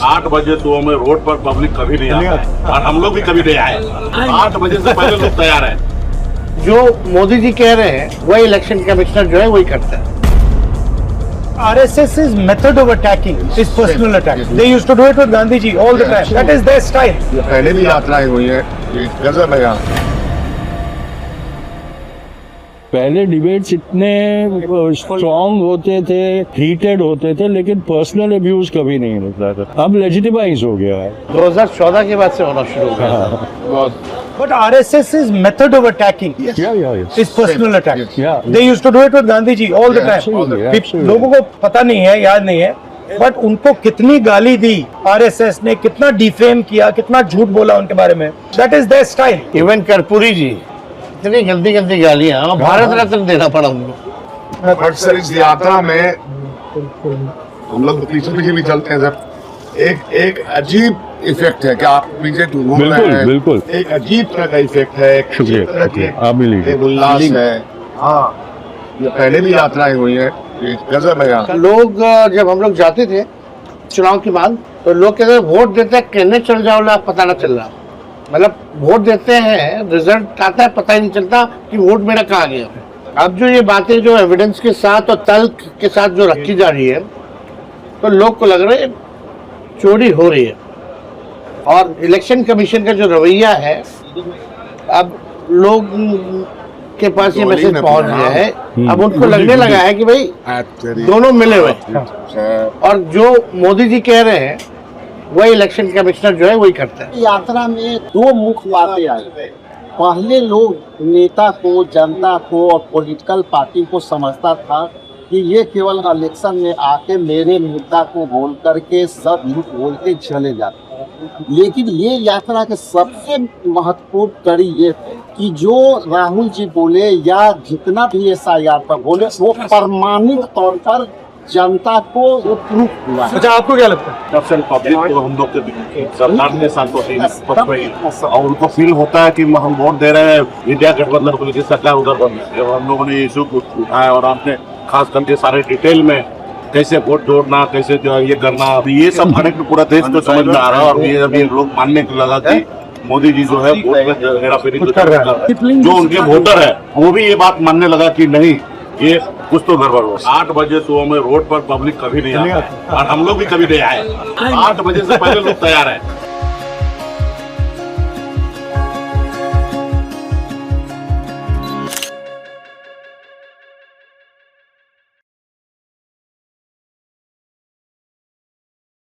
8 बजे तो हमें रोड पर पब्लिक कभी नहीं आता और हम लोग भी कभी नहीं आए। 8 बजे से पहले लोग तैयार है। जो मोदी जी कह रहे हैं वही इलेक्शन कमिश्नर जो है वही करता है। RSS's method of attacking is personal attack. They used to do it with Gandhi ji all the time. That is their style. ये पहले भी यात्राएं हुई है, ये गजब है यहाँ। पहले डिबेट्स इतने स्ट्रॉन्ग होते थे, हीटेड होते थे, लेकिन पर्सनल अब्यूज कभी नहीं होता था। अब लेजिटिमाइज हो गया है। 2014 के बाद से होना शुरू हो गया। But RSS's method of attacking is personal attack. Yeah. They used to do it with Gandhi ji all the time. Absolutely, absolutely. लोगों को पता नहीं है, याद नहीं है, बट उनको कितनी गाली दी RSS ने, कितना डिफेम किया, कितना झूठ बोला उनके बारे में। That is their style. Even Karpoori ji इतनी गंदी गंदी गालियां, भारत रत्न देना पड़ा उनको। बट सर इस यात्रा में हम लोग पीछे पीछे भी चलते हैं सर। एक अजीब इफेक्ट है कि आप पीछे घूम रहे बिल्कुल, हैं। बिल्कुल। एक अजीब तरह का इफेक्ट है, एक अजीब तरह की आप भी लीजिए। एक उल्लास है। हाँ, ये पहले भी यात्राएं हुई है, ये गजब है यहाँ। लोग जब हम लोग जाते थे चुनाव के बाद तो लोग कहते वोट देते हैं कहने चल जाओ ना, पता ना चल रहा। मतलब वोट देते हैं, रिजल्ट आता है, पता ही नहीं चलता कि वोट मेरा कहाँ गया। अब जो ये बातें जो एविडेंस के साथ और तर्क के साथ जो रखी जा रही है तो लोग को लग रहा है चोरी हो रही है। और इलेक्शन कमीशन का जो रवैया है, अब लोग के पास ये मैसेज पहुंच गया है, अब उनको लगने लगा है कि भाई दोनों मिले हुए हैं। और जो मोदी जी कह रहे हैं वही इलेक्शन कमिश्नर जो है वही करता है। यात्रा में दो मुख्य बातें आई। पहले लोग नेता को, जनता को और पॉलिटिकल पार्टी को समझता था कि ये केवल इलेक्शन में आके मेरे मुद्दा को बोल करके सब झूठ बोल के चले जाते हैं। लेकिन ये यात्रा के सबसे महत्वपूर्ण कड़ी ये है कि जो राहुल जी बोले या जितना भी SIR पर बोले वो प्रमाणित तौर पर जनता को वो प्रूफ हुआ है। अच्छा, आपको क्या लगता है? सबसे पब्लिक तो हम लोग के सरकार के साथ होती है और उनको फील होता है कि हम वोट दे रहे हैं इंडिया गठबंधन को, लेकिन सरकार उधर बन गई। हम लोगों ने इशू उठाया और आपने खास करके सारे डिटेल में कैसे वोट जोड़ना, कैसे जो ये करना, अभी ये सब हर एक पूरा देश को समझ में आ रहा है। और ये अभी लोग मानने को लगा कि मोदी जी जो है वोट में हेराफेरी तो कर रहा है। जो उनके वोटर है वो भी ये बात मानने लगा कि नहीं, ये कुछ तो गड़बड़ हो। 8 बजे तो हमें रोड पर पब्लिक कभी नहीं आता और हम लोग भी कभी नहीं आए। 8 बजे से पहले लोग तैयार है।